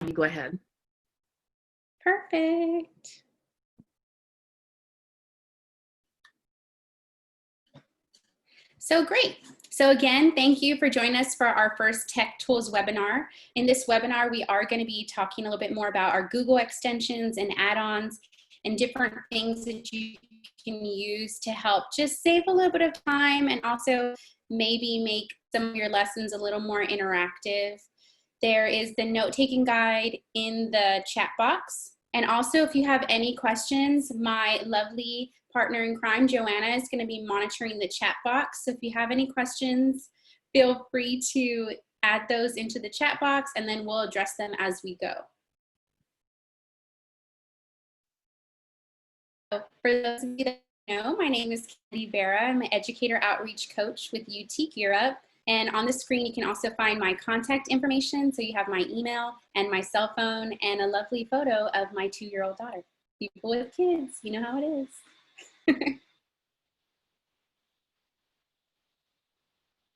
you go ahead. Perfect. So great. So again, thank you for joining us for our first Tech Tools webinar. In this webinar, we are going to be talking a little bit more about our Google extensions and add-ons and different things that you can use to help just save a little bit of time and also maybe make some of your lessons a little more interactive. There is the note-taking guide in the chat box. And also, if you have any questions, my lovely partner in crime, Joanna, is going to be monitoring the chat box. So if you have any questions, feel free to add those into the chat box, and then we'll address them as we go. So for those of you that know, my name is Candy Vera. I'm an educator outreach coach with UT Gear Up. And on the screen, you can also find my contact information. So you have my email and my cell phone and a lovely photo of my 2-year-old daughter. People with kids, you know how it is.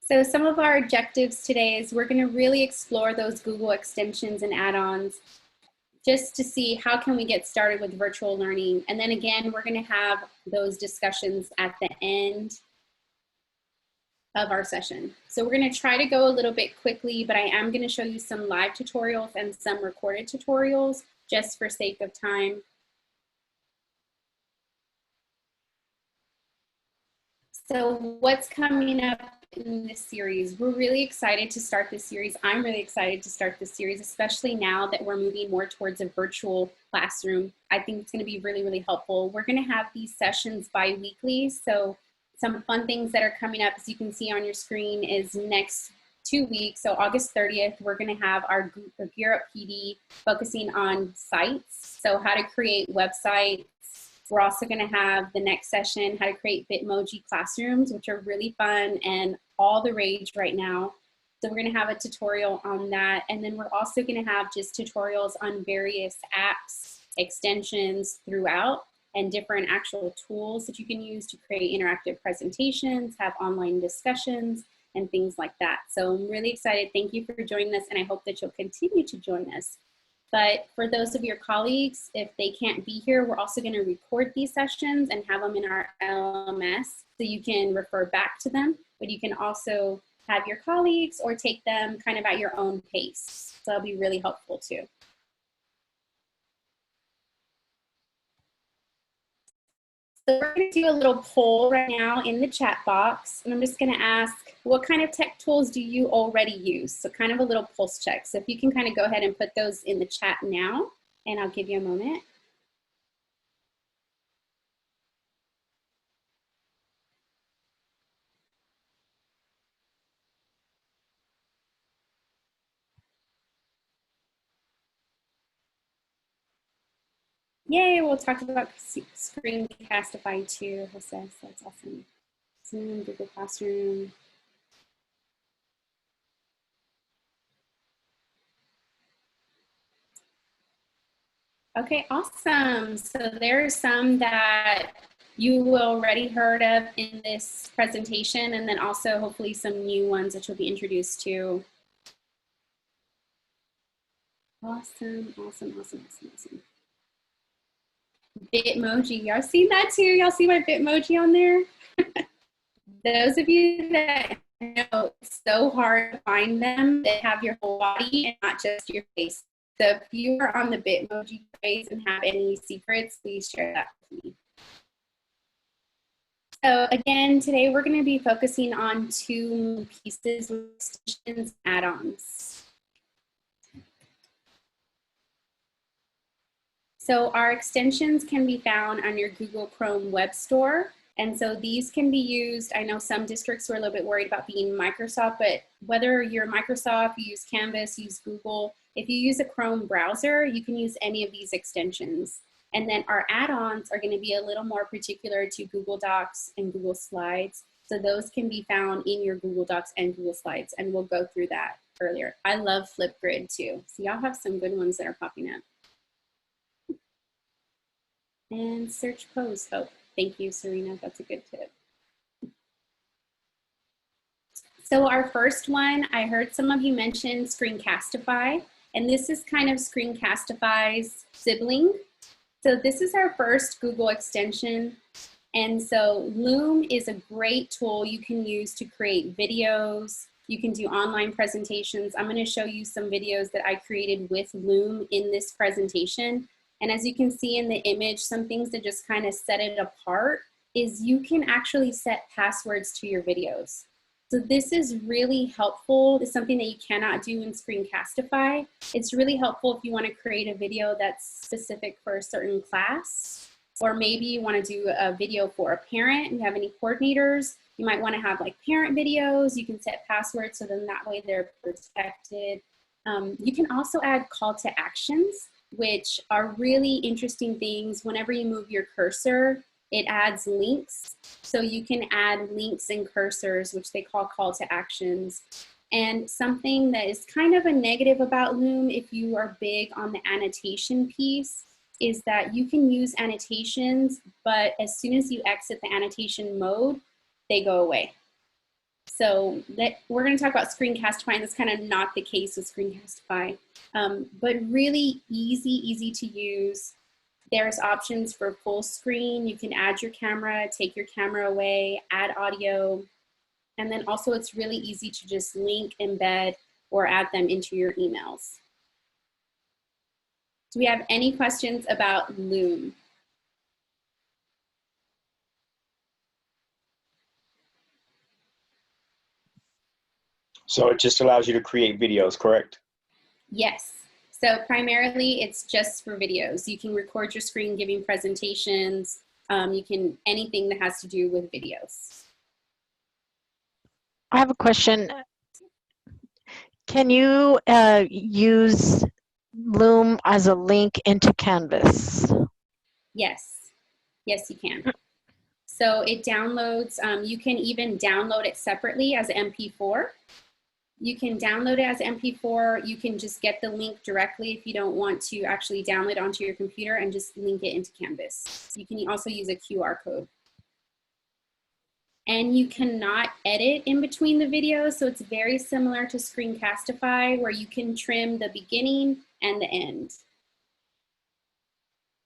So some of our objectives today is we're going to really explore those Google extensions and add-ons just to see how can we get started with virtual learning. And then again, we're going to have those discussions at the end of our session. So we're going to try to go a little bit quickly, but I am going to show you some live tutorials and some recorded tutorials just for sake of time. So what's coming up in this series? We're really excited to start this series. I'm really excited to start this series, especially now that we're moving more towards a virtual classroom. I think it's going to be really, really helpful. We're going to have these sessions bi-weekly. So some fun things that are coming up, as you can see on your screen, is next 2 weeks. So August 30th, we're going to have our Gear Up PD focusing on sites. So how to create websites. We're also going to have the next session, how to create Bitmoji classrooms, which are really fun and all the rage right now. So we're going to have a tutorial on that. And then we're also going to have just tutorials on various apps, extensions throughout, and different actual tools that you can use to create interactive presentations, have online discussions, and things like that. So I'm really excited. Thank you for joining us, and I hope that you'll continue to join us. But for those of your colleagues, if they can't be here, we're also going to record these sessions and have them in our LMS so you can refer back to them. But you can also have your colleagues or take them kind of at your own pace. So that'll be really helpful too. So we're going to do a little poll right now in the chat box, and I'm just going to ask, what kind of tech tools do you already use? So kind of a little pulse check. So if you can kind of go ahead and put those in the chat now, and I'll give you a moment. Yay, we'll talk about screencastify too, Jose, so that's awesome. Zoom, Google Classroom. Okay, awesome. So there's some that you already heard of in this presentation, and then also hopefully some new ones that you'll be introduced to. Awesome, awesome, awesome, awesome, awesome. Bitmoji, y'all seen that too? Y'all see my Bitmoji on there? Those of you that know it's so hard to find them, that have your whole body and not just your face. So if you are on the Bitmoji craze and have any secrets, please share that with me. So again, today we're going to be focusing on 2 pieces with extensions and add-ons. So our extensions can be found on your Google Chrome web store. And so these can be used, I know some districts were a little bit worried about being Microsoft, but whether you're Microsoft, you use Canvas, use Google, if you use a Chrome browser, you can use any of these extensions. And then our add-ons are going to be a little more particular to Google Docs and Google Slides. So those can be found in your Google Docs and Google Slides, and we'll go through that earlier. I love Flipgrid too. So y'all have some good ones that are popping up. And search pose. Oh, thank you, Serena. That's a good tip. So our first one, I heard some of you mention Screencastify. And this is kind of Screencastify's sibling. So this is our first Google extension. And so Loom is a great tool you can use to create videos. You can do online presentations. I'm going to show you some videos that I created with Loom in this presentation. And as you can see in the image, some things that just kind of set it apart is you can actually set passwords to your videos. So this is really helpful. It's something that you cannot do in Screencastify. It's really helpful if you want to create a video that's specific for a certain class, or maybe you want to do a video for a parent and you have any coordinators. You might want to have like parent videos. You can set passwords so then that way they're protected. You can also add call to actions, which are really interesting things. Whenever you move your cursor, it adds links. So you can add links and cursors, which they call to actions. And something that is kind of a negative about Loom, if you are big on the annotation piece, is that you can use annotations, but as soon as you exit the annotation mode, they go away. So we're going to talk about Screencastify, and that's kind of not the case with Screencastify, but really easy to use. There's options for full screen. You can add your camera, take your camera away, add audio, and then also it's really easy to just link, embed, or add them into your emails. Do we have any questions about Loom? So it just allows you to create videos, correct? Yes. So primarily it's just for videos. You can record your screen giving presentations. You can, anything that has to do with videos. I have a question. Can you use Loom as a link into Canvas? Yes. Yes, you can. So it downloads, you can even download it separately as an MP4. You can download it as MP4. You can just get the link directly if you don't want to actually download it onto your computer and just link it into Canvas. You can also use a QR code. And you cannot edit in between the videos, so it's very similar to Screencastify where you can trim the beginning and the end.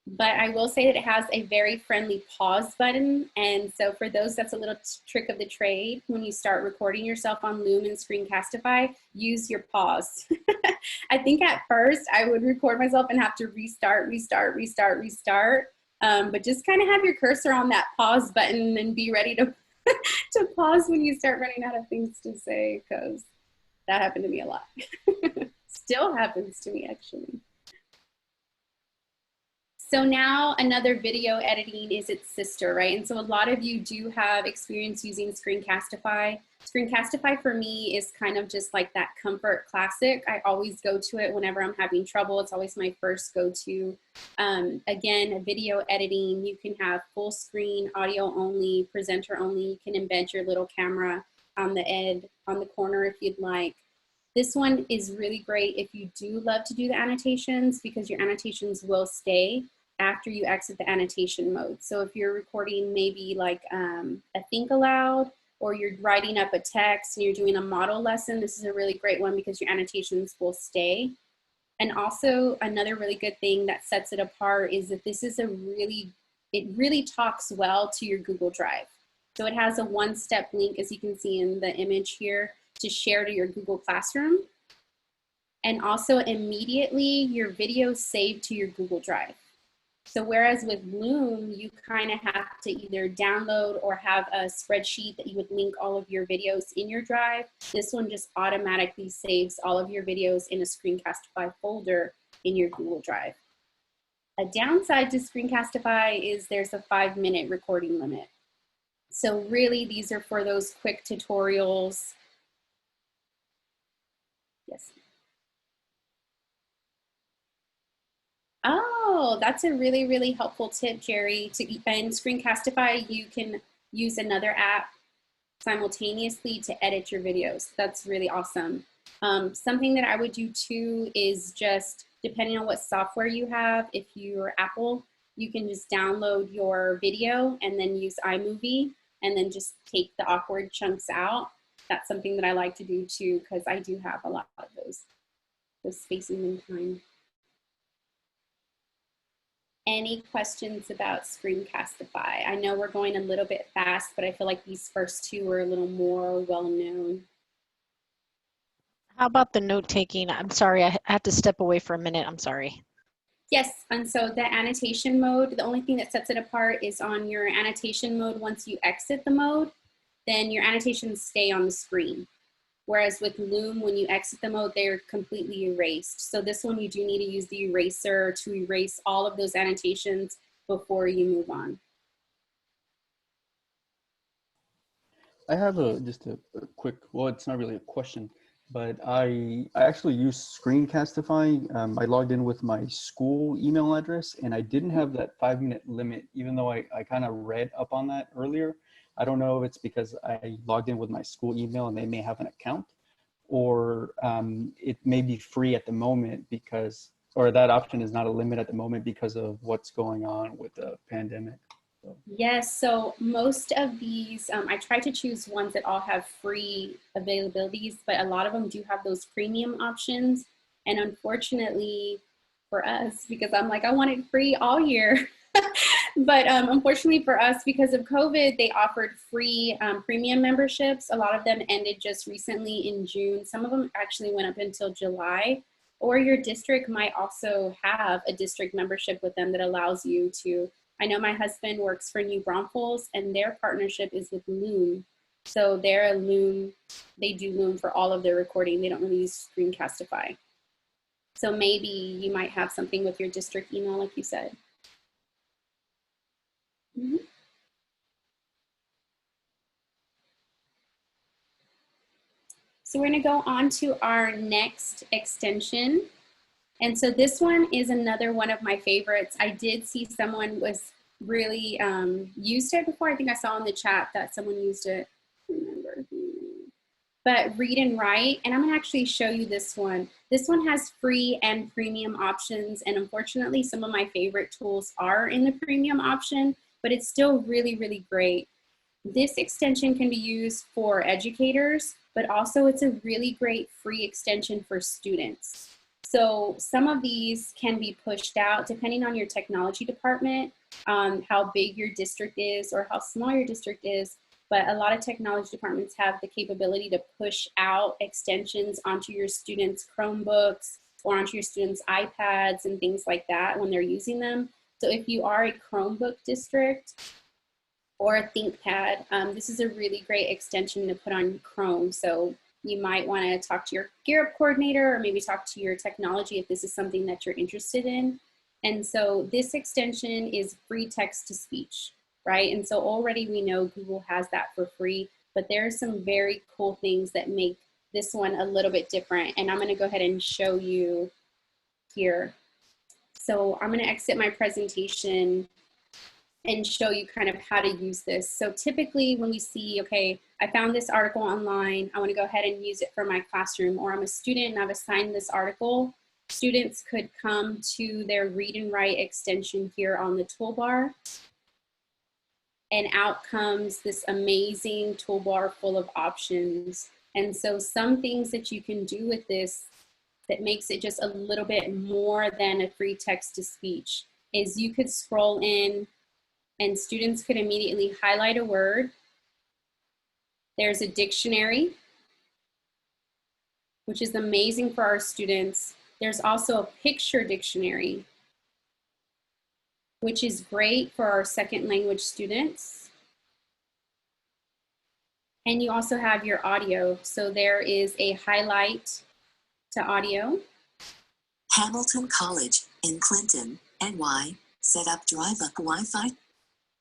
But I will say that it has a very friendly pause button. And so for those, that's a little trick of the trade. When you start recording yourself on Loom and Screencastify, use your pause. I think at first I would record myself and have to restart. But just kind of have your cursor on that pause button and be ready to, to pause when you start running out of things to say, because that happened to me a lot. Still happens to me, actually. So now another video editing is its sister, right? And so a lot of you do have experience using Screencastify. Screencastify for me is kind of just like that comfort classic. I always go to it whenever I'm having trouble. It's always my first go-to. Again, video editing, you can have full screen, audio only, presenter only. You can embed your little camera on the corner if you'd like. This one is really great if you do love to do the annotations, because your annotations will stay after you exit the annotation mode. So if you're recording maybe like a think aloud, or you're writing up a text and you're doing a model lesson, this is a really great one because your annotations will stay. And also another really good thing that sets it apart is that this is it really talks well to your Google Drive. So it has a one-step link, as you can see in the image here, to share to your Google Classroom. And also immediately your video is saved to your Google Drive. So whereas with Loom, you kind of have to either download or have a spreadsheet that you would link all of your videos in your drive, this one just automatically saves all of your videos in a Screencastify folder in your Google Drive. A downside to Screencastify is there's a 5-minute recording limit. So really these are for those quick tutorials. Yes. Oh, that's a really helpful tip, Jerry. In Screencastify, you can use another app simultaneously to edit your videos. That's really awesome. Something that I would do too is just, depending on what software you have, if you're Apple, you can just download your video and then use iMovie and then just take the awkward chunks out. That's something that I like to do too, because I do have a lot of those. those spacing in time. Any questions about screencastify? I know we're going a little bit fast, but I feel like these first two are a little more well-known. How about the note-taking? I'm sorry, I had to step away for a minute. I'm sorry. Yes, and so the annotation mode, the only thing that sets it apart is on your annotation mode. Once you exit the mode, then your annotations stay on the screen. Whereas with Loom, when you exit the mode, they're completely erased. So this one, you do need to use the eraser to erase all of those annotations before you move on. I have just a quick, well, it's not really a question, but I actually use screencastify. I logged in with my school email address, and I didn't have that 5-minute limit, even though I kind of read up on that earlier. I don't know if it's because I logged in with my school email and they may have an account, or it may be free at the moment because, or that option is not a limit at the moment because of what's going on with the pandemic. So. Yes, so most of these, I try to choose ones that all have free availabilities, but a lot of them do have those premium options. And unfortunately for us, because I'm like, I want it free all year. But unfortunately for us, because of COVID, they offered free premium memberships. A lot of them ended just recently in June. Some of them actually went up until July. Or your district might also have a district membership with them that allows you to. I know my husband works for New Braunfels, and their partnership is with Loom. So they're a Loom, they do Loom for all of their recording. They don't really use Screencastify. So maybe you might have something with your district email, like you said. Mm-hmm. So we're going to go on to our next extension. And so this one is another one of my favorites. I did see someone was really used it before. I think I saw in the chat that someone used it. I don't remember. But read and write, and I'm going to actually show you this one. This one has free and premium options, and unfortunately some of my favorite tools are in the premium option, but it's still really, really great. This extension can be used for educators, but also it's a really great free extension for students. So some of these can be pushed out depending on your technology department, how big your district is or how small your district is. But a lot of technology departments have the capability to push out extensions onto your students' Chromebooks or onto your students' iPads and things like that when they're using them. So if you are a Chromebook district or a ThinkPad, this is a really great extension to put on Chrome. So you might want to talk to your Gear Up coordinator or maybe talk to your technology if this is something that you're interested in. And so this extension is free text to speech, right? And so already we know Google has that for free, but there are some very cool things that make this one a little bit different. And I'm going to go ahead and show you here. So I'm going to exit my presentation and show you kind of how to use this. So typically when we see, okay, I found this article online, I want to go ahead and use it for my classroom, or I'm a student and I've assigned this article, students could come to their read and write extension here on the toolbar, and out comes this amazing toolbar full of options. And so some things that you can do with this that makes it just a little bit more than a free text to speech is you could scroll in and students could immediately highlight a word. There's a dictionary, which is amazing for our students. There's also a picture dictionary, which is great for our second language students. And you also have your audio. So there is a highlight to audio. Hamilton College in Clinton, NY, set up drive-up Wi-Fi.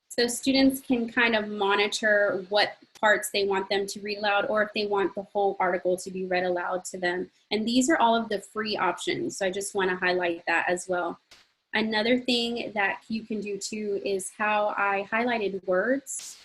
So students can kind of monitor what parts they want them to read aloud, or if they want the whole article to be read aloud to them. And these are all of the free options. So I just want to highlight that as well. Another thing that you can do too is how I highlighted words.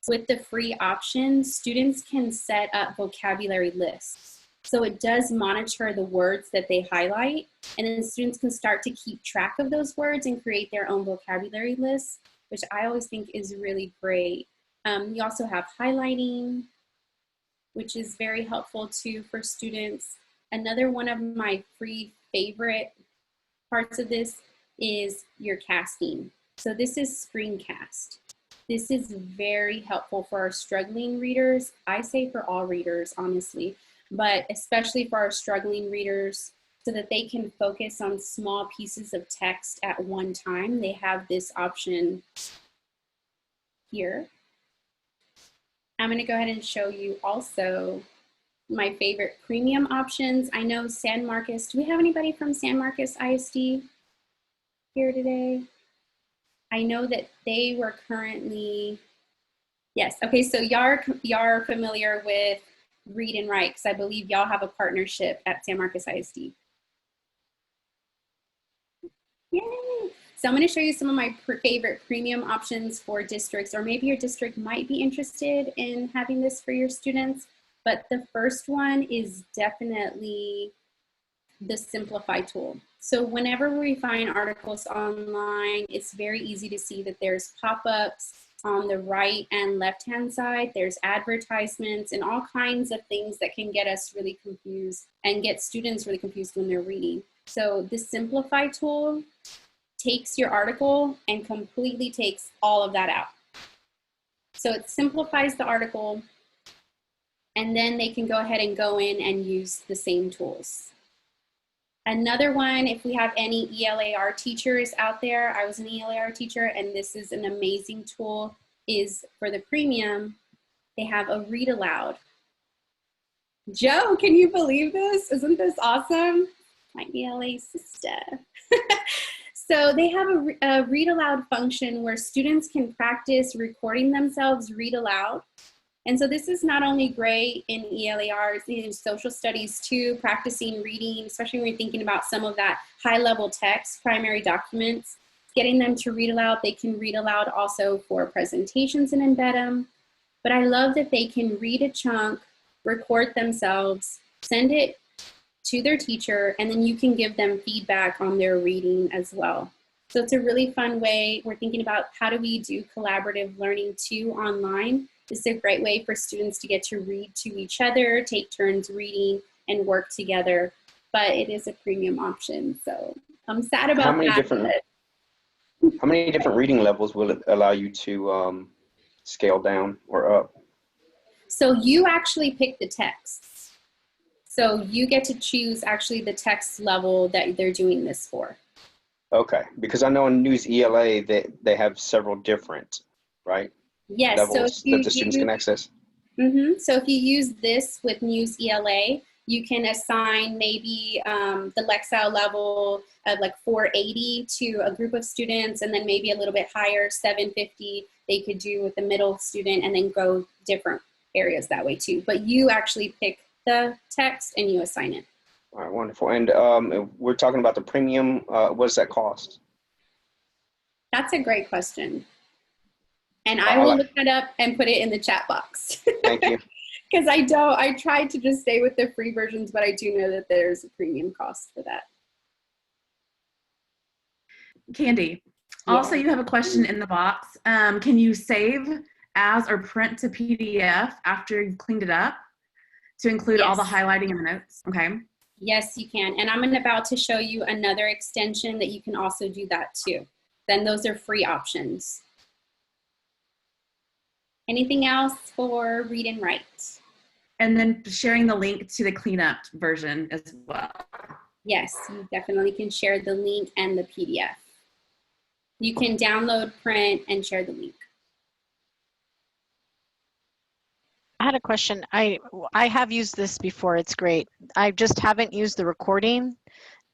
With the free options, students can set up vocabulary lists. So it does monitor the words that they highlight, and then students can start to keep track of those words and create their own vocabulary lists, which I always think is really great. You also have highlighting, which is very helpful too for students. Another one of my free favorite parts of this is your casting. So this is Screencast. This is very helpful for our struggling readers. I say for all readers, honestly, but especially for our struggling readers, so that they can focus on small pieces of text at one time. They have this option here. I'm going to go ahead and show you also my favorite premium options. I know San Marcos, do we have anybody from San Marcos ISD here today? I know that they were currently, yes, okay, so y'all are familiar with Read and Write, because I believe y'all have a partnership at San Marcos ISD. Yay! So I'm going to show you some of my favorite premium options for districts, or maybe your district might be interested in having this for your students. But the first one is definitely the Simplify tool. So whenever we find articles online, it's very easy to see that there's pop-ups on the right and left-hand side. There's advertisements and all kinds of things that can get us really confused and get students really confused when they're reading. So the Simplify tool takes your article and completely takes all of that out. So it simplifies the article, and then they can go ahead and go in and use the same tools. Another one, if we have any ELAR teachers out there, I was an ELAR teacher, and this is an amazing tool, is for the premium, they have a read aloud. Joe, can you believe this? Isn't this awesome? My ELA sister. So they have a read aloud function where students can practice recording themselves read aloud. And so this is not only great in ELARs, in social studies too, practicing reading, especially when you're thinking about some of that high level text, primary documents, getting them to read aloud. They can read aloud also for presentations and embed them. But I love that they can read a chunk, record themselves, send it to their teacher, and then you can give them feedback on their reading as well. So it's a really fun way. We're thinking about how do we do collaborative learning too online. This is a great way for students to get to read to each other, take turns reading, and work together. But it is a premium option, so I'm sad about How many different reading levels will it allow you to scale down or up? So you actually pick the text. So you get to choose actually the text level that they're doing this for. Okay, because I know in News ELA that they have several different, right? Yes, Levels so that the students can access. So if you use this with News ELA, you can assign maybe the Lexile level of like 480 to a group of students, and then maybe a little bit higher, 750, they could do with the middle student, and then go different areas that way too. But you actually pick the text and you assign it. All right, wonderful. And we're talking about the premium. What does that cost? That's a great question. And I will look that up and put it in the chat box. Thank you. Because I tried to just stay with the free versions, but I do know that there's a premium cost for that. Candy, also you have a question in the box. Can you save as or print to PDF after you've cleaned it up to include all the highlighting in the notes? Okay. Yes, you can. And I'm about to show you another extension that you can also do that too. Then those are free options. Anything else for Read and Write? And then sharing the link to the cleanup version as well. Yes, you definitely can share the link and the PDF. You can download, print, and share the link. I had a question. I have used this before. It's great. I just haven't used the recording,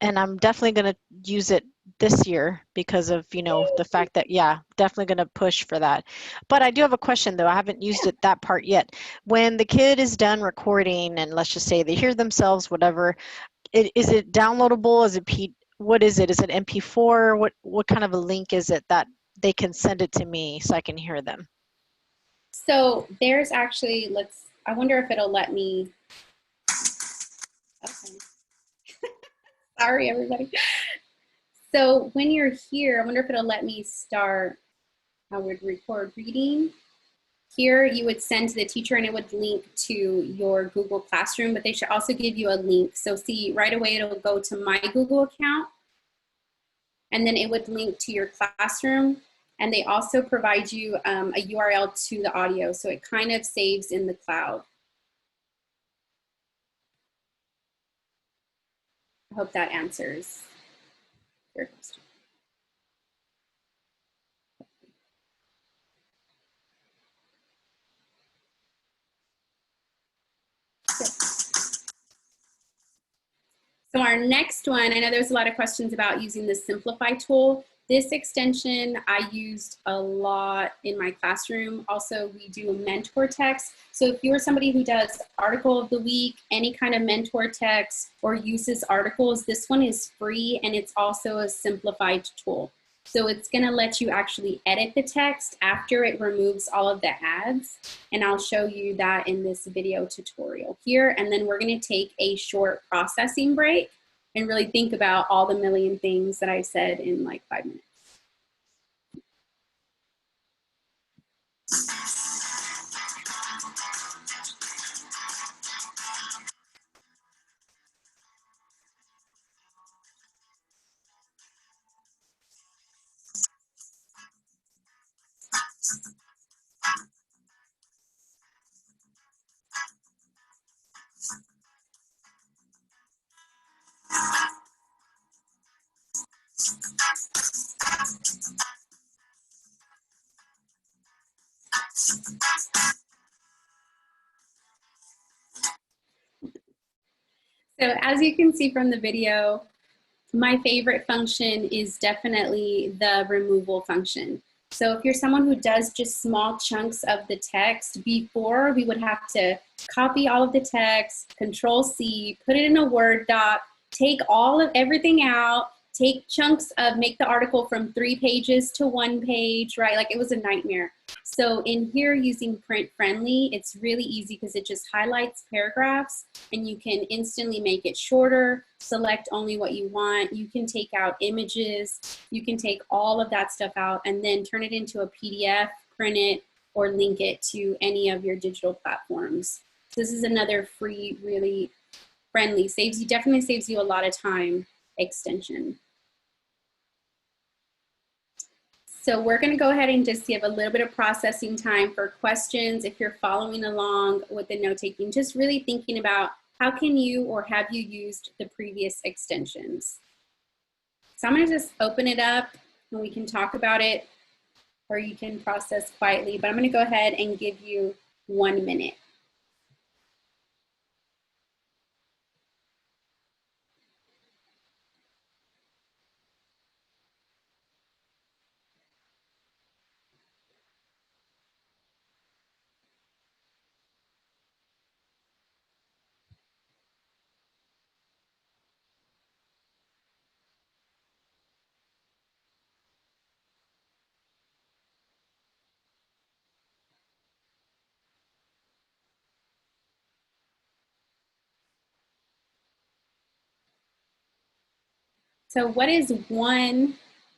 and I'm definitely going to use it this year because of, you know, the fact that, yeah, definitely going to push for that. But I do have a question though. I haven't used it that part yet. When the kid is done recording, and let's just say they hear themselves, whatever, is it downloadable? Is it what is it? Is it MP4? What kind of a link is it that they can send it to me so I can hear them? So there's actually, I wonder if it'll let me, okay. Sorry, everybody. So when you're here, I wonder if it'll let me start, I would record reading. Here you would send to the teacher and it would link to your Google Classroom, but they should also give you a link. So see, right away it'll go to my Google account and then it would link to your classroom. And they also provide you a URL to the audio. So it kind of saves in the cloud. I hope that answers your question. So our next one, I know there's a lot of questions about using the Simplify tool. This extension I used a lot in my classroom. Also, we do mentor text. So if you're somebody who does article of the week, any kind of mentor text or uses articles, this one is free and it's also a simplified tool. So it's gonna let you actually edit the text after it removes all of the ads. And I'll show you that in this video tutorial here. And then we're gonna take a short processing break and really think about all the million things that I said in like 5 minutes. So as you can see from the video, my favorite function is definitely the removal function. So if you're someone who does just small chunks of the text, before we would have to copy all of the text, Control-C, put it in a Word doc, take all of everything out, take chunks of, make the article from 3 pages to 1 page, right? Like it was a nightmare. So in here using Print Friendly, it's really easy because it just highlights paragraphs and you can instantly make it shorter, select only what you want. You can take out images, you can take all of that stuff out and then turn it into a PDF, print it, or link it to any of your digital platforms. So this is another free, really friendly, definitely saves you a lot of time extension. So we're going to go ahead and just give a little bit of processing time for questions. If you're following along with the note taking, just really thinking about how can you or have you used the previous extensions. So I'm going to just open it up and we can talk about it, or you can process quietly, but I'm going to go ahead and give you 1 minute. So what is one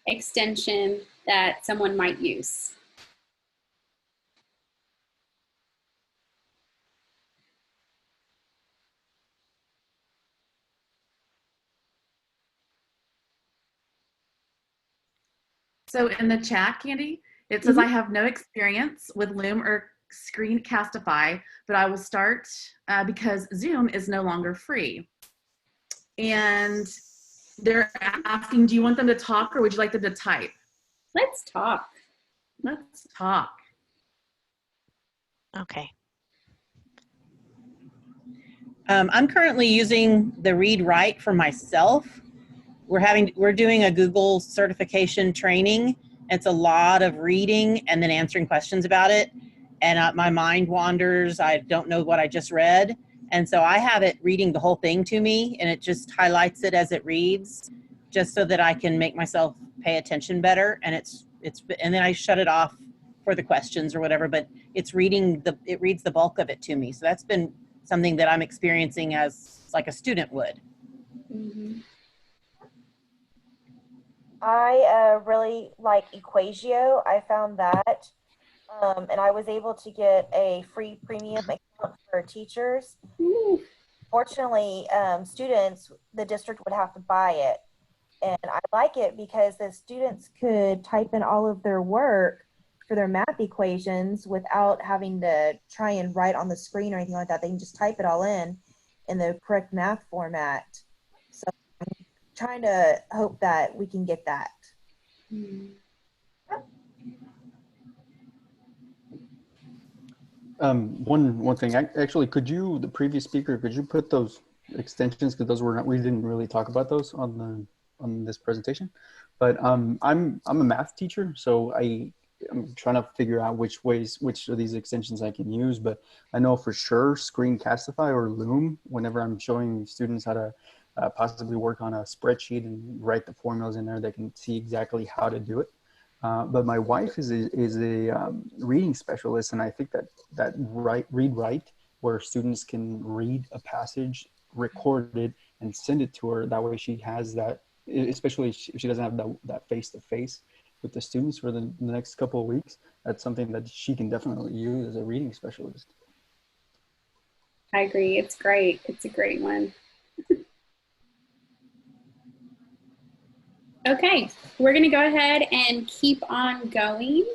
extension that someone might use? So in the chat, Candy, it says I have no experience with Loom or Screencastify, but I will start because Zoom is no longer free. And they're asking, do you want them to talk or would you like them to type? Let's talk. Let's talk. Okay. I'm currently using the read write for myself. We're doing a Google certification training. It's a lot of reading and then answering questions about it. And my mind wanders. I don't know what I just read. And so I have it reading the whole thing to me and it just highlights it as it reads just so that I can make myself pay attention better. And and then I shut it off for the questions or whatever, but it reads the bulk of it to me. So that's been something that I'm experiencing as like a student would. Mm-hmm. I really like Equasio. I found that and I was able to get a free premium account for teachers. Fortunately, students, the district would have to buy it. And I like it because the students could type in all of their work for their math equations without having to try and write on the screen or anything like that. They can just type it all in the correct math format. So I'm trying to hope that we can get that. One thing, actually, the previous speaker, could you put those extensions, because those were not, we didn't really talk about those on this presentation, but I'm a math teacher, so I'm trying to figure out which of these extensions I can use, but I know for sure Screencastify or Loom, whenever I'm showing students how to possibly work on a spreadsheet and write the formulas in there, they can see exactly how to do it. But my wife is a reading specialist, and I think that read-write, where students can read a passage, record it, and send it to her. That way she has that, especially if she doesn't have that face-to-face with the students for the next couple of weeks. That's something that she can definitely use as a reading specialist. I agree. It's great. It's a great one. Okay, we're going to go ahead and keep on going.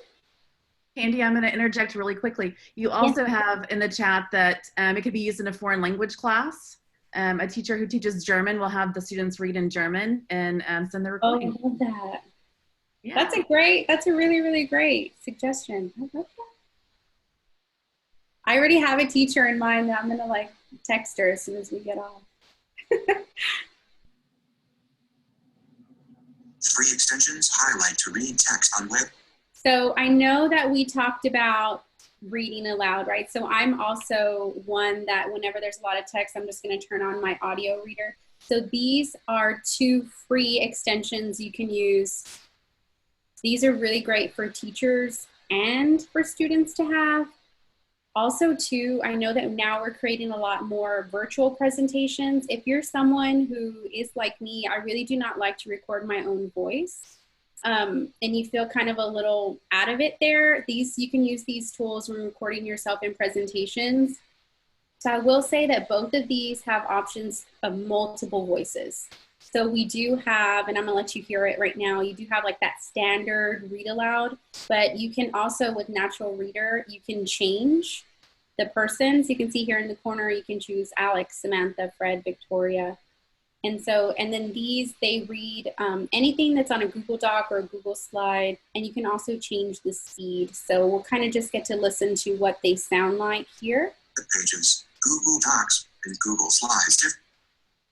Candy, I'm going to interject really quickly. You also have in the chat that it could be used in a foreign language class. A teacher who teaches German will have the students read in German and send the recording. Oh, I love that. Yeah. That's a really, really great suggestion. I love that. I already have a teacher in mind that I'm going to text her as soon as we get off. Free extensions highlight to read text on web. So I know that we talked about reading aloud, right? So I'm also one that whenever there's a lot of text, I'm just going to turn on my audio reader. So these are 2 free extensions you can use. These are really great for teachers and for students to have. Also, too, I know that now we're creating a lot more virtual presentations. If you're someone who is like me, I really do not like to record my own voice, and you feel kind of a little out of it there, you can use these tools when recording yourself in presentations. So I will say that both of these have options of multiple voices. So we do have, and I'm gonna let you hear it right now, you do have that standard read aloud, but you can also, with natural reader, you can change the persons. You can see here in the corner, you can choose Alex, Samantha, Fred, Victoria. And then these, they read anything that's on a Google Doc or a Google slide, and you can also change the speed. So we'll kind of just get to listen to what they sound like here. The pages, Google Docs, and Google Slides.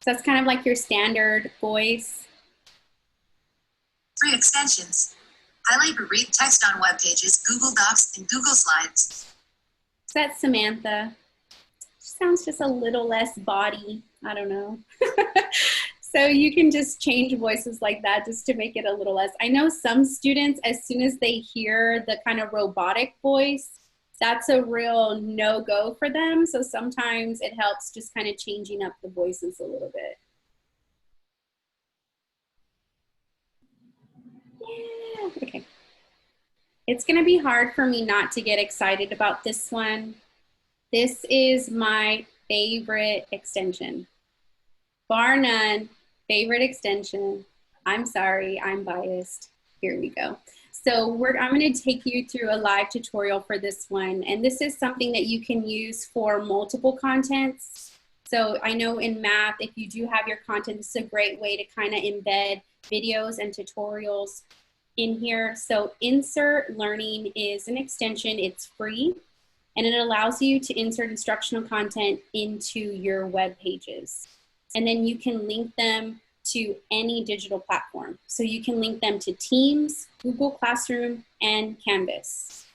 So that's kind of like your standard voice. Free extensions. Highlight or read text on web pages, Google Docs, and Google Slides. So that's Samantha. She sounds just a little less body. I don't know. So you can just change voices like that just to make it a little less. I know some students, as soon as they hear the kind of robotic voice, that's a real no-go for them. So sometimes it helps just kind of changing up the voices a little bit. Yeah, okay. It's gonna be hard for me not to get excited about this one. This is my favorite extension. Bar none, favorite extension. I'm sorry, I'm biased. Here we go. So I'm going to take you through a live tutorial for this one. And this is something that you can use for multiple contents. So I know in math, if you do have your content, this is a great way to kind of embed videos and tutorials in here. So Insert Learning is an extension. It's free, and it allows you to insert instructional content into your web pages. And then you can link them to any digital platform. So you can link them to Teams, Google Classroom, and Canvas.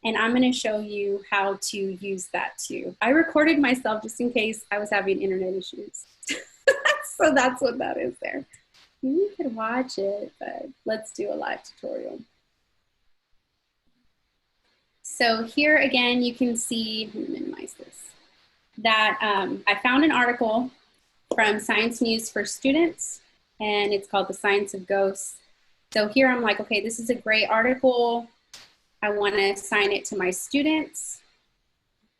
And I'm gonna show you how to use that too. I recorded myself just in case I was having internet issues. So that's what that is there. You could watch it, but let's do a live tutorial. So here again, you can see, let me minimize this, that I found an article from Science News for Students, and it's called The Science of Ghosts. So here I'm like, okay, this is a great article. I want to assign it to my students,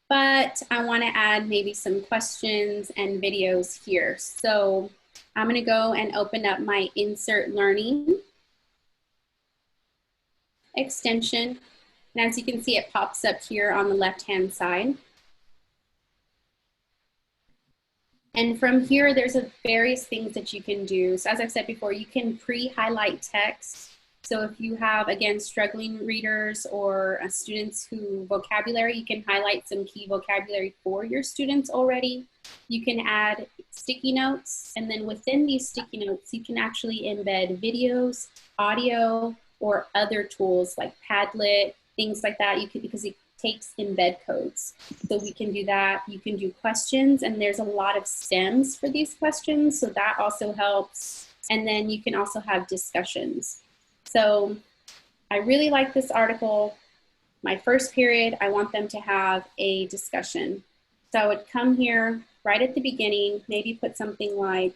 but I want to add maybe some questions and videos here. So I'm going to go and open up my Insert Learning extension. And as you can see, it pops up here on the left-hand side. And from here, there's various things that you can do. So as I've said before, you can pre-highlight text. So if you have, again, struggling readers or students who vocabulary, you can highlight some key vocabulary for your students already. You can add sticky notes, and then within these sticky notes, you can actually embed videos, audio, or other tools like Padlet, things like that. You can, because it takes embed codes. So we can do that. You can do questions, and there's a lot of stems for these questions, so that also helps. And then you can also have discussions. So I really like this article. My first period, I want them to have a discussion. So I would come here right at the beginning, maybe put something like,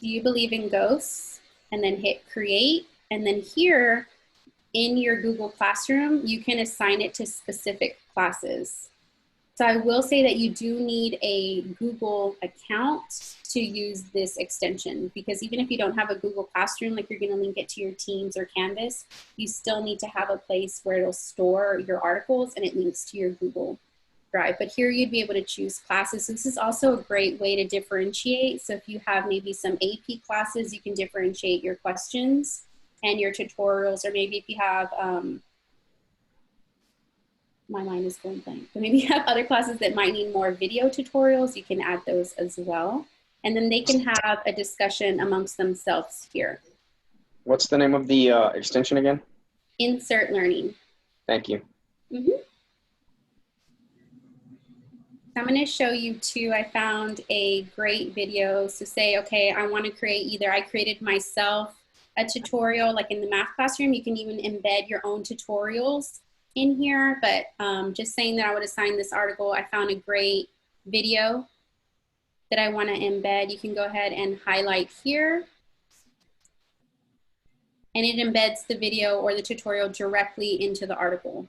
do you believe in ghosts? And then hit create. And then here in your Google Classroom, you can assign it to specific classes. So I will say that you do need a Google account to use this extension, because even if you don't have a Google Classroom, like you're going to link it to your Teams or Canvas, you still need to have a place where it'll store your articles and it links to your Google Drive. But here you'd be able to choose classes. So this is also a great way to differentiate. So if you have maybe some AP classes, you can differentiate your questions and your tutorials, or maybe if you have, my mind is going blank, but maybe you have other classes that might need more video tutorials, you can add those as well. And then they can have a discussion amongst themselves here. What's the name of the extension again? Insert Learning. Thank you. I'm going to show you too, I found a great video. So say, okay, I want to create either, I created myself a tutorial, like in the math classroom, you can even embed your own tutorials in here, but just saying that I would assign this article, I found a great video that I want to embed. You can go ahead and highlight here, and it embeds the video or the tutorial directly into the article.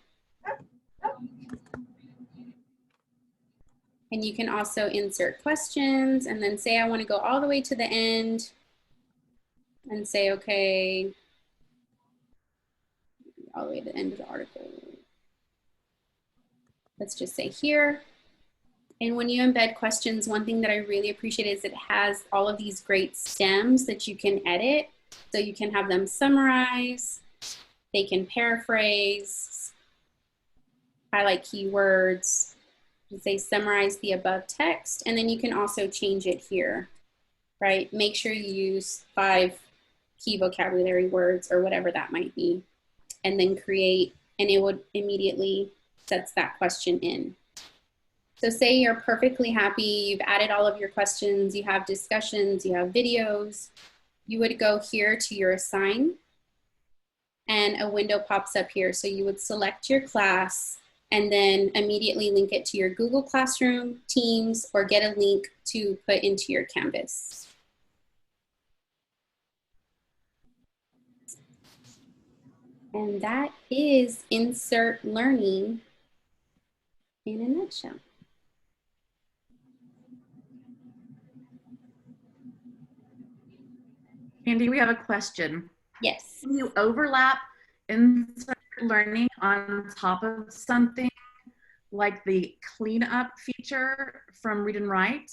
And you can also insert questions and then say I want to go all the way to the end and say, okay, all the way to the end of the article. Let's just say here. And when you embed questions, one thing that I really appreciate is it has all of these great stems that you can edit. So you can have them summarize, they can paraphrase, highlight keywords, say summarize the above text, and then you can also change it here, right? Make sure you use 5 key vocabulary words or whatever that might be, and then create, and it would immediately sets that question in. So say you're perfectly happy, you've added all of your questions, you have discussions, you have videos, you would go here to your assign, and a window pops up here. So you would select your class and then immediately link it to your Google Classroom, Teams, or get a link to put into your Canvas. And that is Insert Learning in a nutshell. Andy, we have a question. Yes. Can you overlap Insert Learning on top of something like the cleanup feature from Read and Write?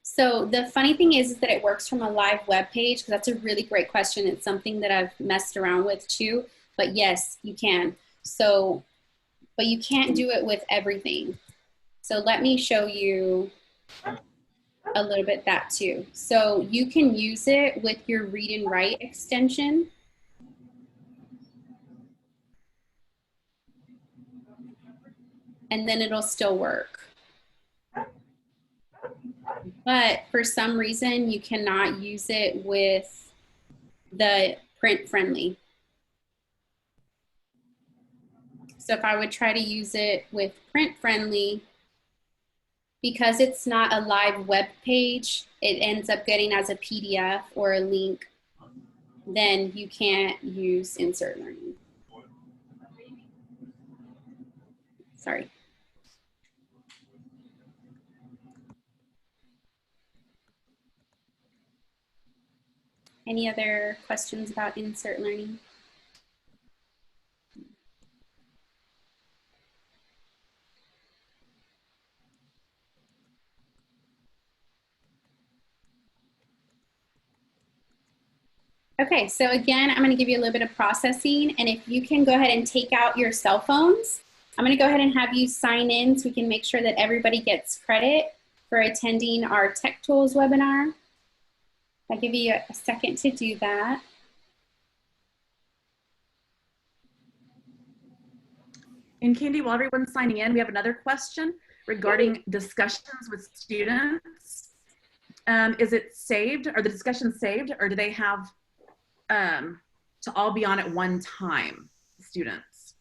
So the funny thing is that it works from a live web page, because that's a really great question. It's something that I've messed around with too, but yes, you can. So, but you can't do it with everything. So let me show you a little bit that too. So you can use it with your Read and Write extension. And then it'll still work. But for some reason, you cannot use it with the print friendly. So if I would try to use it with print friendly, because it's not a live web page, it ends up getting as a PDF or a link. then you can't use insert learning. Sorry. Any other questions about insert learning? Okay, so again, I'm gonna give you a little bit of processing, and if you can go ahead and take out your cell phones, I'm gonna go ahead and have you sign in so we can make sure that everybody gets credit for attending our Tech Tools webinar. I'll give you a second to do that. And Candy, while everyone's signing in, we have another question regarding discussions with students. Is it saved? Are the discussions saved, or do they have to all be on at one time, students?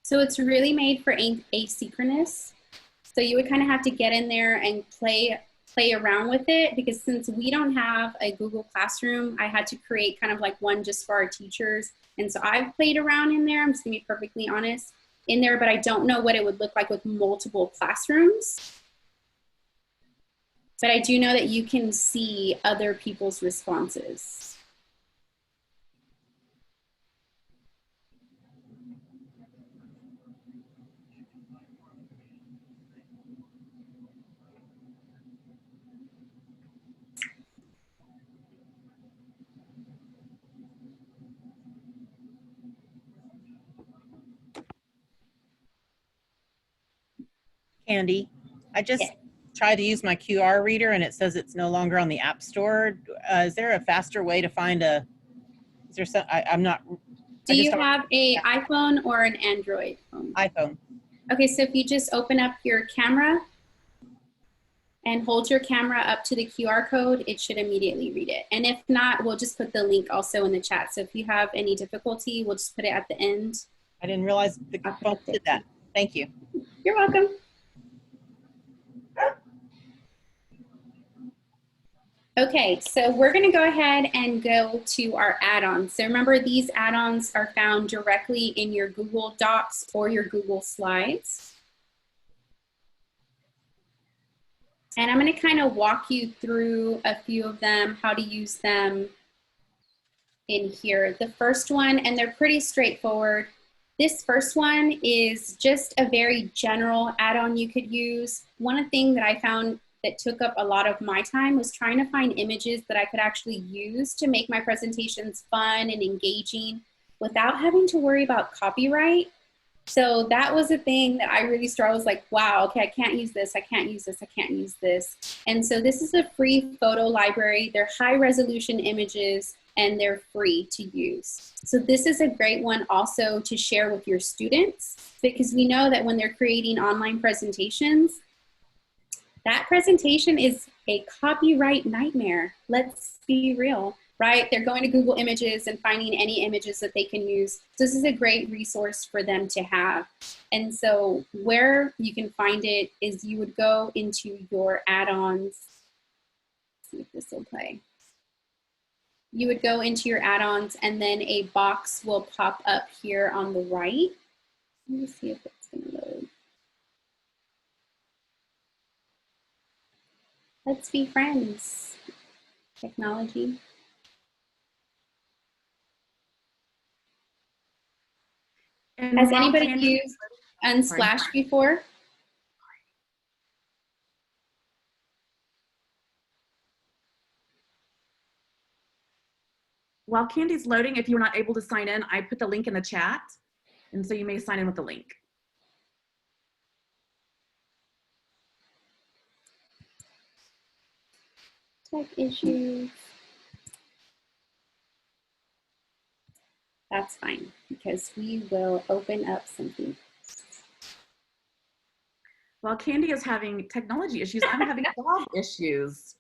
So it's really made for asynchronous. So you would kind of have to get in there and play around with it, because since we don't have a Google Classroom, I had to create kind of like one just for our teachers. And so I've played around in there, I'm just gonna be perfectly honest, in there, but I don't know what it would look like with multiple classrooms. But I do know that you can see other people's responses. Candy, I just Yeah. tried to use my QR reader and it says it's no longer on the App Store. Is there a faster way to find a, is there some, I'm not. Do you have an iPhone or an Android phone? iPhone. Okay, so if you just open up your camera and hold your camera up to the QR code, it should immediately read it. And if not, we'll just put the link also in the chat. So if you have any difficulty, we'll just put it at the end. I didn't realize the phone did that. Thank you. You're welcome. Okay, so we're gonna go ahead and go to our add-ons. So remember, these add-ons are found directly in your Google Docs or your Google Slides. And I'm gonna kind of walk you through a few of them, how to use them in here. The first one, and they're pretty straightforward. This first one is just a very general add-on you could use. One thing that I found that took up a lot of my time was trying to find images that I could actually use to make my presentations fun and engaging without having to worry about copyright. So that was a thing that I really struggled. I was like, wow, okay, I can't use this, I can't use this, I can't use this. And so this is a free photo library. They're high resolution images and they're free to use. So this is a great one also to share with your students, because we know that when they're creating online presentations, that presentation is a copyright nightmare. Let's be real, right? They're going to Google Images and finding any images that they can use. So this is a great resource for them to have. And so where you can find it is you would go into your add-ons. See if this will play. You would go into your add-ons and then a box will pop up here on the right. Let me see if it's gonna load. Let's be friends. Technology. And Has while anybody Candy- used Unsplash before? While Candy's loading, if you're not able to sign in, I put the link in the chat. And so you may sign in with the link. Tech issues. That's fine, because we will open up something. While Candy is having technology issues, I'm having dog issues.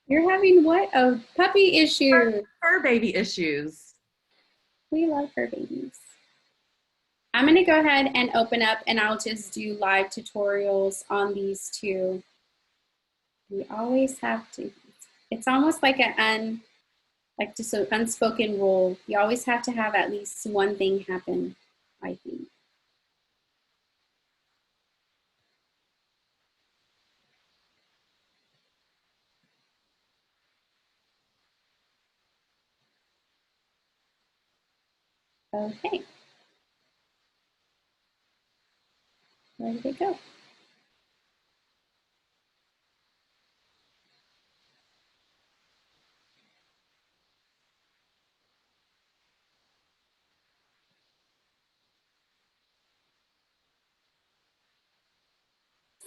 You're having what? Oh, puppy issues. Fur baby issues. We love fur babies. I'm gonna go ahead and open up and I'll just do live tutorials on these two. We always have to, it's almost like a like just an unspoken rule. You always have to have at least one thing happen, I think. Okay. Where did it go?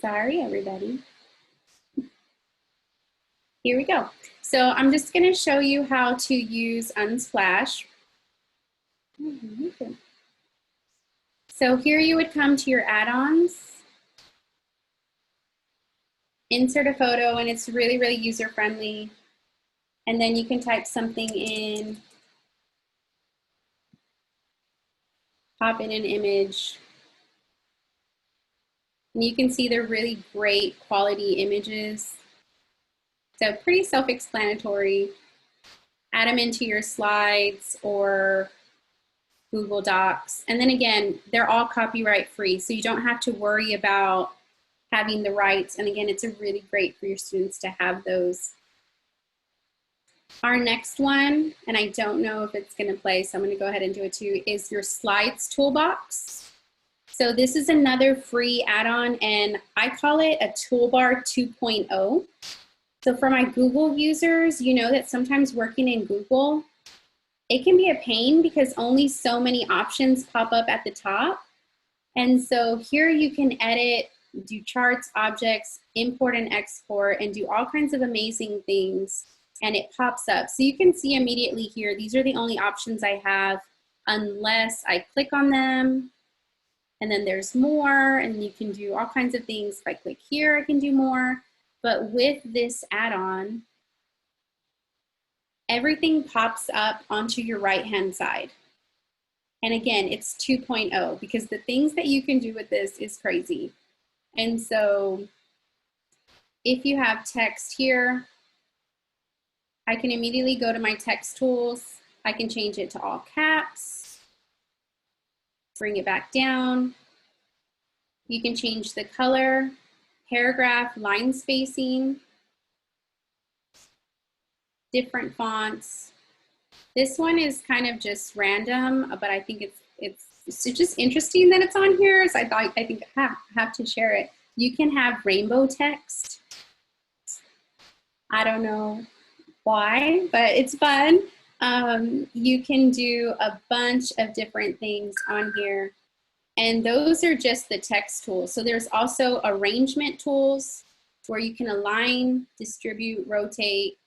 Sorry, everybody. Here we go. So I'm just going to show you how to use Unsplash. So here you would come to your add-ons, insert a photo, and it's really, really user-friendly. And then you can type something in, pop in an image. And you can see they're really great quality images. So pretty self-explanatory. Add them into your slides or Google Docs. And then again, they're all copyright free, so you don't have to worry about having the rights. And again, it's a really great for your students to have those. Our next one, and I don't know if it's going to play, so I'm going to go ahead and do it too, is your Slides Toolbox. So this is another free add-on, and I call it a Toolbar 2.0. So for my Google users, you know that sometimes working in Google, it can be a pain because only so many options pop up at the top. And so here you can edit, do charts, objects, import and export, and do all kinds of amazing things. And it pops up. So you can see immediately here, these are the only options I have unless I click on them. And then there's more, and you can do all kinds of things. If I click here, I can do more. But with this add-on, everything pops up onto your right-hand side. And again, it's 2.0 because the things that you can do with this is crazy. And so if you have text here, I can immediately go to my text tools. I can change it to all caps, bring it back down. You can change the color, paragraph, line spacing, different fonts. This one is kind of just random, but I think it's just interesting that it's on here. So I think I have to share it. You can have rainbow text. I don't know why, but it's fun. You can do a bunch of different things on here. And those are just the text tools. So there's also arrangement tools where you can align, distribute, rotate.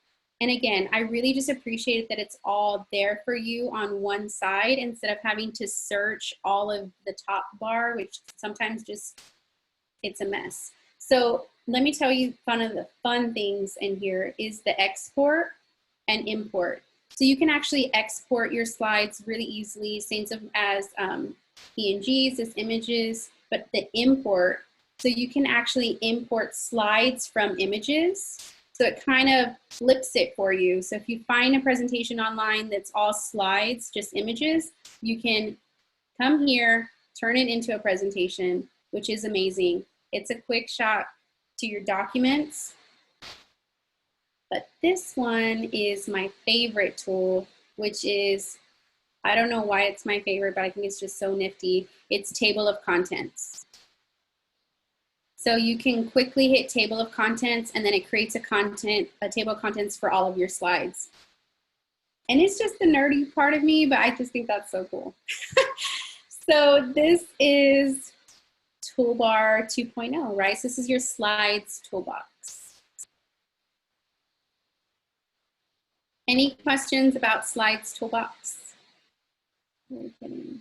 And again, I really just appreciate that it's all there for you on one side instead of having to search all of the top bar, which sometimes just, it's a mess. So let me tell you one of the fun things in here is the export and import. So you can actually export your slides really easily, same as PNGs, as images, but the import, so you can actually import slides from images. So it kind of flips it for you. So if you find a presentation online that's all slides, just images, you can come here, turn it into a presentation, which is amazing. It's a quick shot to your documents. But this one is my favorite tool, which is, I don't know why it's my favorite, but I think it's just so nifty. It's table of contents. So you can quickly hit table of contents and then it creates a table of contents for all of your slides. And it's just the nerdy part of me, but I just think that's so cool. So this is Toolbar 2.0, right? So this is your slides toolbox. Any questions about slides toolbox? Very kidding.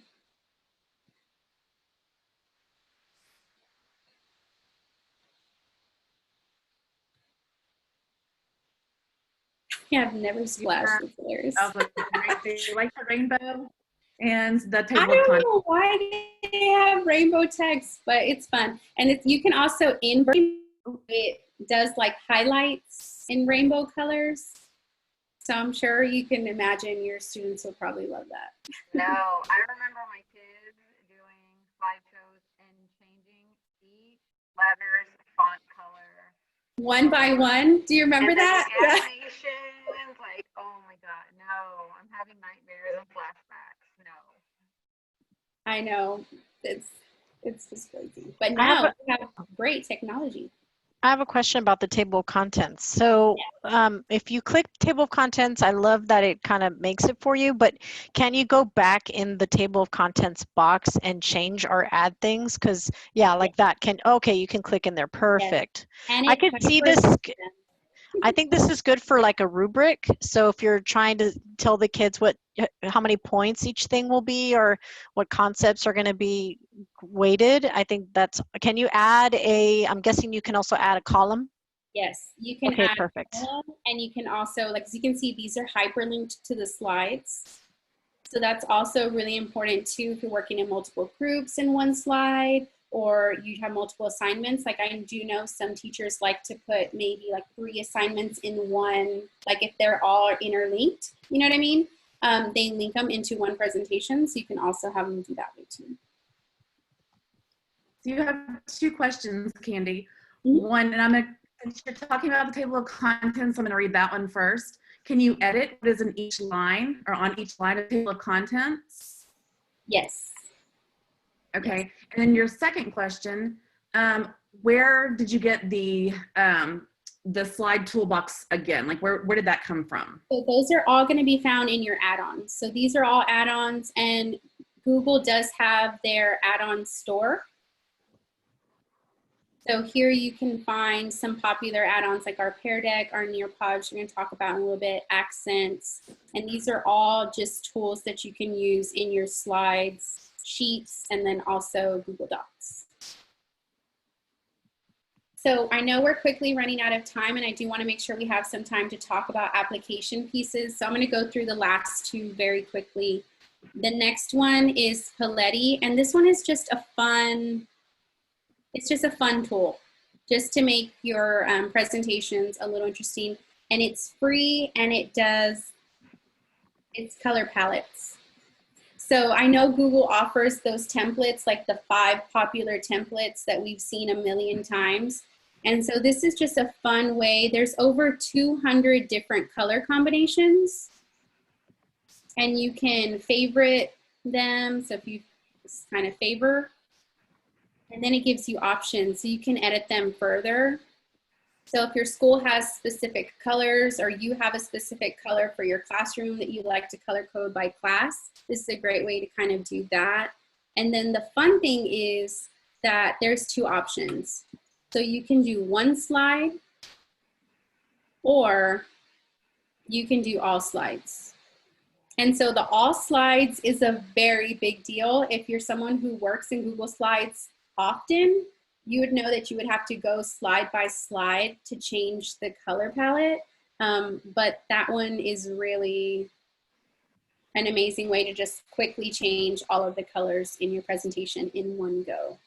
Yeah, I've never splashed. It's hilarious. They like the rainbow and the table I of don't contents. know why they have rainbow text, but it's fun. And you can also invert it. Does like highlights in rainbow colors. So I'm sure you can imagine your students will probably love that. No, I remember my kids doing slideshows and changing each letter's font color. One by one. Do you remember and then that? the animations, like, oh my God, no, I'm having nightmares and flashbacks. No. I know. It's just crazy. But now we have great technology. I have a question about the table of contents. So if you click table of contents, I love that it kind of makes it for you, but can you go back in the table of contents box and change or add things? Because yeah, like that can, okay, you can click in there. Perfect. Yes. And I could see this. I think this is good for like a rubric. So if you're trying to tell the kids how many points each thing will be or what concepts are going to be weighted, I think that's, can you add I'm guessing you can also add a column? Yes, you can okay, add perfect. a column, and you can also, like, as you can see, these are hyperlinked to the slides. So that's also really important too if you're working in multiple groups in one slide, or you have multiple assignments. Like I do know some teachers like to put maybe like 3 assignments in one, like if they're all interlinked, you know what I mean? They link them into one presentation, so you can also have them do that way too. So you have 2 questions, Candy. Mm-hmm. One, and since you're talking about the table of contents, I'm gonna read that one first. Can you edit what is in each line or on each line of the table of contents? Yes. Okay, yes. And then your second question, where did you get the slide toolbox again? Like where did that come from? So those are all going to be found in your add-ons. So these are all add-ons, and Google does have their add-on store. So here you can find some popular add-ons like our Pear Deck, our Nearpod, which we're going to talk about in a little bit, accents, and these are all just tools that you can use in your slides, sheets, and then also Google Docs. So I know we're quickly running out of time, and I do want to make sure we have some time to talk about application pieces. So I'm going to go through the last 2 very quickly. The next one is Poletti, and this one is just a fun, it's just a fun tool just to make your presentations a little interesting. And it's free, and it's color palettes. So I know Google offers those templates, like the 5 popular templates that we've seen a million times. And so this is just a fun way. There's over 200 different color combinations, and you can favorite them. So if you just kind of favor, and then it gives you options so you can edit them further. So if your school has specific colors, or you have a specific color for your classroom that you like to color code by class, this is a great way to kind of do that. And then the fun thing is that there's 2 options. So you can do 1 slide, or you can do all slides. And so the all slides is a very big deal. If you're someone who works in Google Slides often, you would know that you would have to go slide by slide to change the color palette. But that one is really an amazing way to just quickly change all of the colors in your presentation in one go.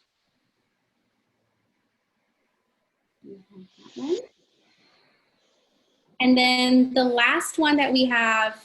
And then the last one that we have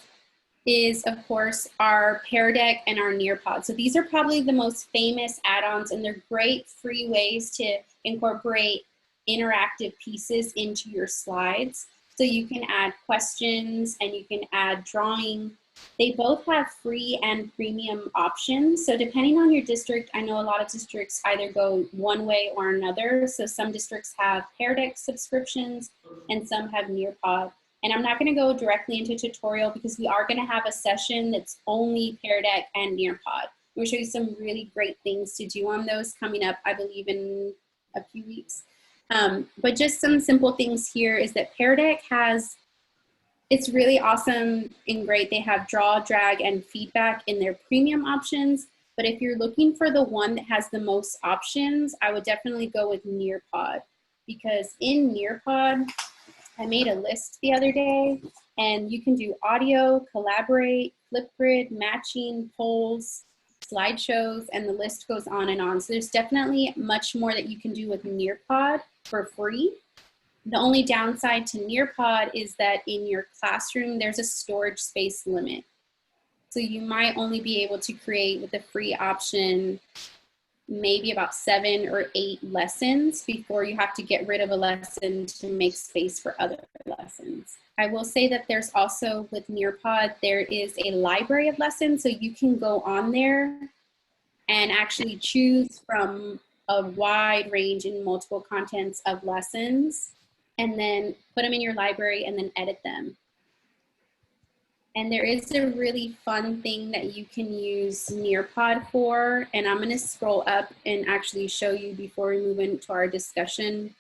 is, of course, our Pear Deck and our Nearpod. So these are probably the most famous add-ons, and they're great free ways to incorporate interactive pieces into your slides. So you can add questions and you can add drawing. They both have free and premium options. So depending on your district, I know a lot of districts either go one way or another. So some districts have Pear Deck subscriptions and some have Nearpod. And I'm not going to go directly into tutorial because we are going to have a session that's only Pear Deck and Nearpod. I'm going to show you some really great things to do on those coming up, I believe, in a few weeks. But just some simple things here is that Pear Deck has, it's really awesome and great. They have draw, drag, and feedback in their premium options. But if you're looking for the one that has the most options, I would definitely go with Nearpod, because in Nearpod, I made a list the other day, and you can do audio, collaborate, Flipgrid, matching, polls, slideshows, and the list goes on and on. So there's definitely much more that you can do with Nearpod for free. The only downside to Nearpod is that in your classroom, there's a storage space limit. So you might only be able to create with the free option maybe about 7 or 8 lessons before you have to get rid of a lesson to make space for other lessons. I will say that there's also with Nearpod, there is a library of lessons, so you can go on there and actually choose from a wide range and multiple contents of lessons and then put them in your library and then edit them. And there is a really fun thing that you can use Nearpod for, and I'm gonna scroll up and actually show you before we move into our discussion.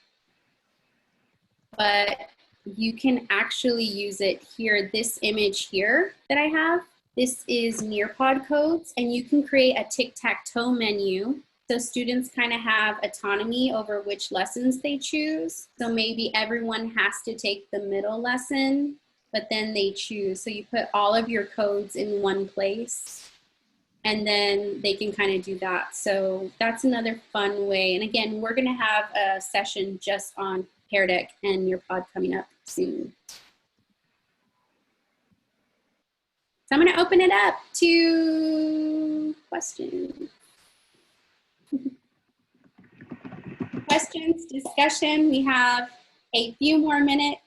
But you can actually use it here, this image here that I have. This is Nearpod Codes, and you can create a tic-tac-toe menu. So students kind of have autonomy over which lessons they choose. So maybe everyone has to take the middle lesson, but then they choose. So you put all of your codes in one place and then they can kind of do that. So that's another fun way. And again, we're gonna have a session just on Pear Deck and Nearpod coming up soon. So I'm gonna open it up to questions. Questions, discussion, we have a few more minutes.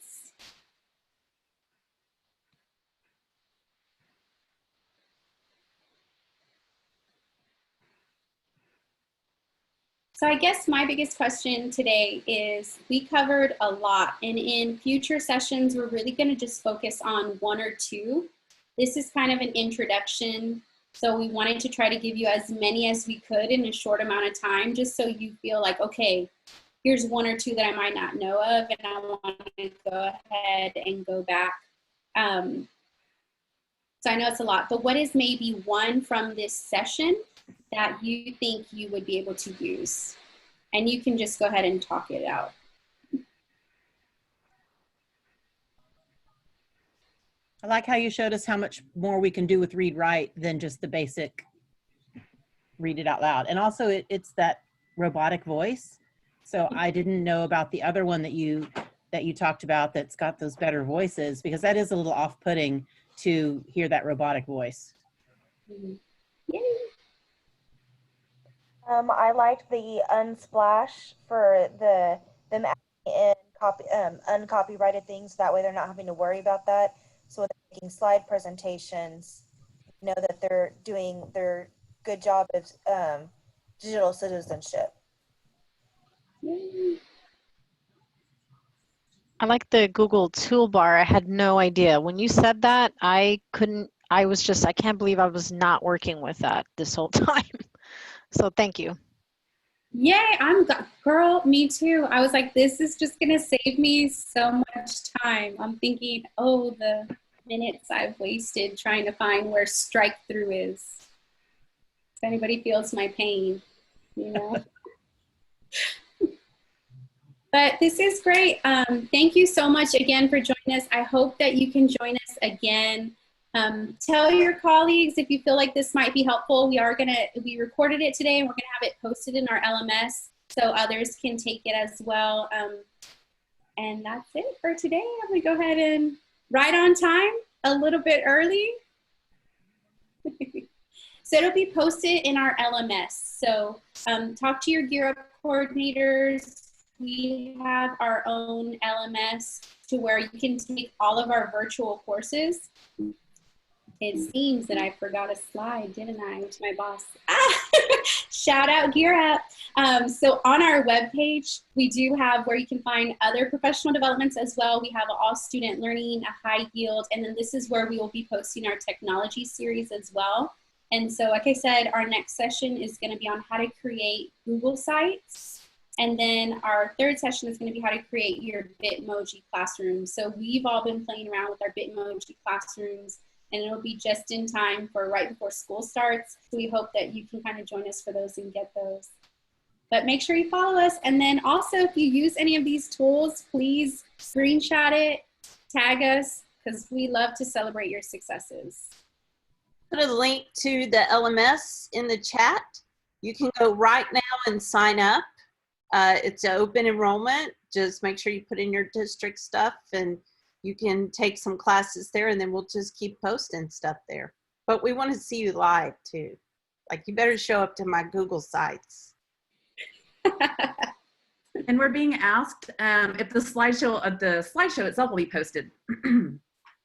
So I guess my biggest question today is we covered a lot, and in future sessions, we're really gonna just focus on 1 or 2. This is kind of an introduction. So we wanted to try to give you as many as we could in a short amount of time, just so you feel like, okay, here's 1 or 2 that I might not know of, and I want to go ahead and go back. So I know it's a lot, but what is maybe one from this session that you think you would be able to use? And you can just go ahead and talk it out. I like how you showed us how much more we can do with read write than just the basic read it out loud. And also it's that robotic voice. So I didn't know about the other one that you talked about that's got those better voices, because that is a little off-putting to hear that robotic voice. Yay. I liked the Unsplash for them adding in uncopyrighted things. That way they're not having to worry about that. So when they're making slide presentations, you know that they're doing their good job of digital citizenship. I like the Google toolbar. I had no idea. When you said that, I can't believe I was not working with that this whole time. So thank you. Yay, girl, me too. I was like, this is just gonna save me so much time. I'm thinking, oh, the minutes I've wasted trying to find where strike through is. If anybody feels my pain, you know? But this is great. Thank you so much again for joining us. I hope that you can join us again. Tell your colleagues if you feel like this might be helpful. We recorded it today and we're gonna have it posted in our LMS so others can take it as well. And that's it for today. I'm gonna go ahead and right on time, a little bit early. So it'll be posted in our LMS. So talk to your Gear Up coordinators. We have our own LMS to where you can take all of our virtual courses. It seems that I forgot a slide, didn't I, to my boss. Shout out Gear Up. So on our webpage, we do have where you can find other professional developments as well. We have all student learning, a high yield, and then this is where we will be posting our technology series as well. And so, like I said, our next session is going to be on how to create Google Sites. And then our third session is going to be how to create your Bitmoji classroom. So we've all been playing around with our Bitmoji classrooms, and it'll be just in time for right before school starts. So we hope that you can kind of join us for those and get those. But make sure you follow us. And then also, if you use any of these tools, please screenshot it, tag us, because we love to celebrate your successes. Put a link to the LMS in the chat. You can go right now and sign up. It's an open enrollment. Just make sure you put in your district stuff, and you can take some classes there, and then we'll just keep posting stuff there. But we want to see you live too. Like, you better show up to my Google Sites. And we're being asked if the slideshow itself will be posted.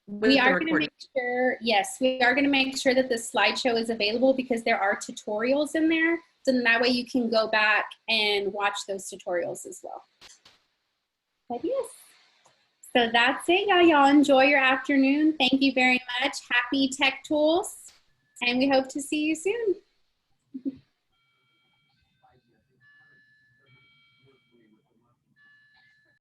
We are going to make sure, yes, we are going to make sure that the slideshow is available, because there are tutorials in there. So then that way you can go back and watch those tutorials as well. But yes, so that's it, y'all. Y'all enjoy your afternoon. Thank you very much. Happy Tech Tools, and we hope to see you soon.